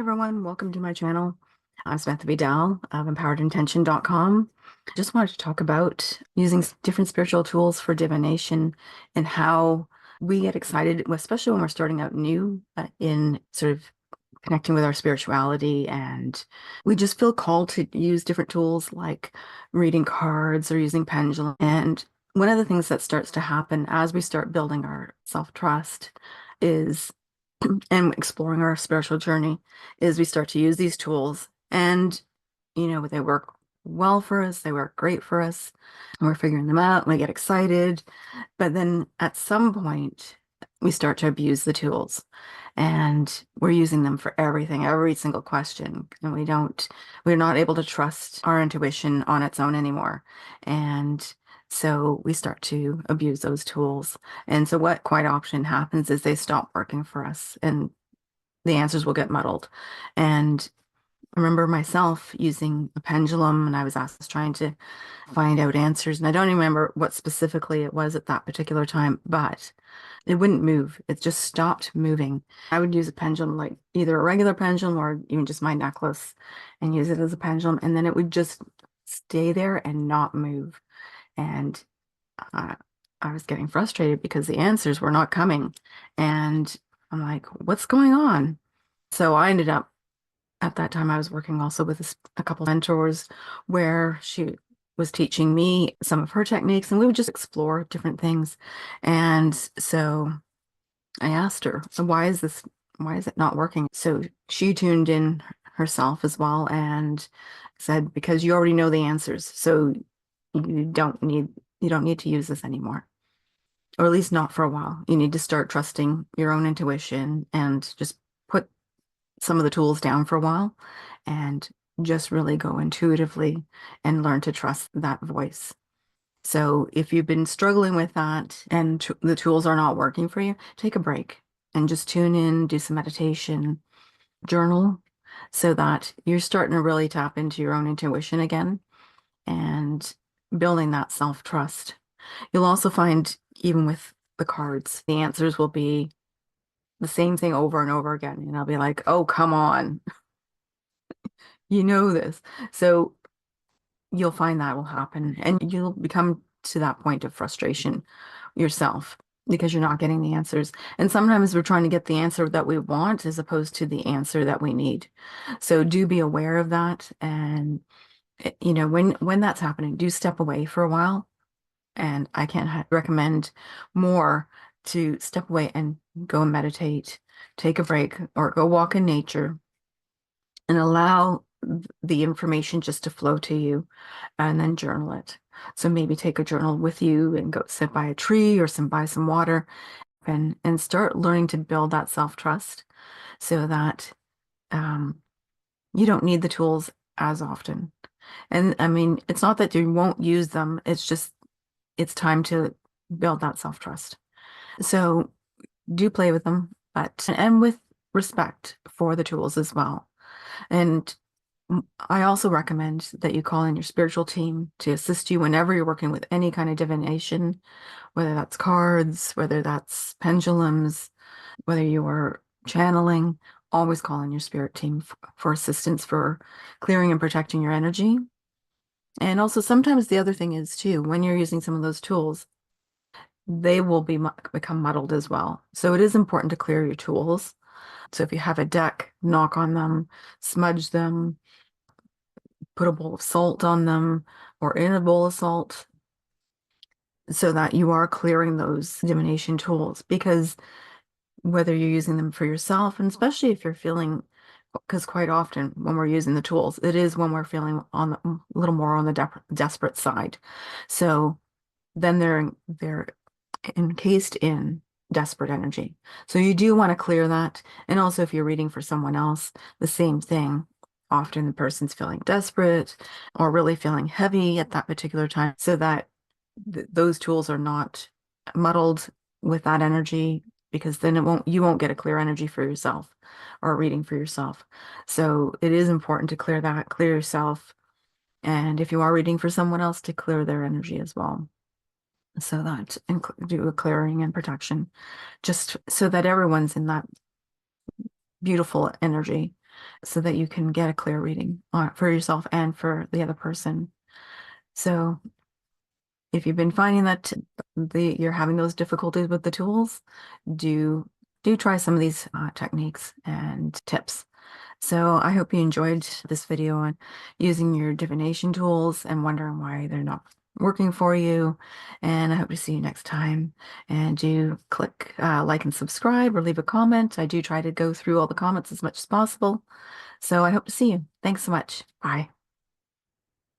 everyone, welcome to my channel. I'm Samantha Vidal of empoweredintention.com. Just wanted to talk about using different spiritual tools for divination and how we get excited, especially when we're starting out new in sort of connecting with our spirituality, and we just feel called to use different tools like reading cards or using pendulum. And one of the things that starts to happen as we start building our self-trust is and exploring our spiritual journey is we start to use these tools, and they work well for us, they work great for us, and we're figuring them out and we get excited. But then at some point we start to abuse the tools, and we're using them for everything, every single question, and we're not able to trust our intuition on its own anymore. And so we start to abuse those tools. And so what quite often happens is they stop working for us and the answers will get muddled. And I remember myself using a pendulum, and I was trying to find out answers. And I don't even remember what specifically it was at that particular time, but it wouldn't move. It just stopped moving. I would use a pendulum, like either a regular pendulum or even just my necklace, and use it as a pendulum. And then it would just stay there and not move. And I was getting frustrated because the answers were not coming. And I'm like, what's going on? So I ended up, at that time, I was working also with a couple mentors where she was teaching me some of her techniques, and we would just explore different things. And so I asked her, so why is it not working? So she tuned in herself as well and said, because you already know the answers, so you don't need to use this anymore, or at least not for a while. You need to start trusting your own intuition and just put some of the tools down for a while and just really go intuitively and learn to trust that voice. So if you've been struggling with that and the tools are not working for you, take a break and just tune in, do some meditation, journal, so that you're starting to really tap into your own intuition again and building that self-trust. You'll also find, even with the cards, the answers will be the same thing over and over again. And I'll be like, oh, come on, you know this. So you'll find that will happen, and you'll become to that point of frustration yourself because you're not getting the answers. And sometimes we're trying to get the answer that we want as opposed to the answer that we need. So do be aware of that. And when that's happening, do step away for a while. And I can't recommend more to step away and go and meditate, take a break, or go walk in nature and allow the information just to flow to you, and then journal it. So maybe take a journal with you and go sit by a tree or by some water, and start learning to build that self-trust so that you don't need the tools as often. And I mean, it's not that you won't use them, it's just it's time to build that self-trust. So do play with them, and with respect for the tools as well. And I also recommend that you call in your spiritual team to assist you whenever you're working with any kind of divination, whether that's cards, whether that's pendulums, whether you are channeling. Always call in your spirit team for assistance for clearing and protecting your energy. And also sometimes the other thing is too, when you're using some of those tools, they will become muddled as well. So it is important to clear your tools. So if you have a deck, knock on them, smudge them, put a bowl of salt on them or in a bowl of salt, so that you are clearing those divination tools. Because whether you're using them for yourself, and especially if you're feeling, because quite often when we're using the tools, it is when we're feeling a little more on the desperate side. So then they're encased in desperate energy. So you do want to clear that. And also if you're reading for someone else, the same thing. Often the person's feeling desperate or really feeling heavy at that particular time, so that those tools are not muddled with that energy, because then you won't get a clear energy for yourself or a reading for yourself. So it is important to clear yourself. And if you are reading for someone else, to clear their energy as well. So that do a clearing and protection, just so that everyone's in that beautiful energy so that you can get a clear reading for yourself and for the other person. So if you've been finding that you're having those difficulties with the tools, do try some of these techniques and tips. So I hope you enjoyed this video on using your divination tools and wondering why they're not working for you. And I hope to see you next time. And do click like and subscribe or leave a comment. I do try to go through all the comments as much as possible. So I hope to see you. Thanks so much. Bye.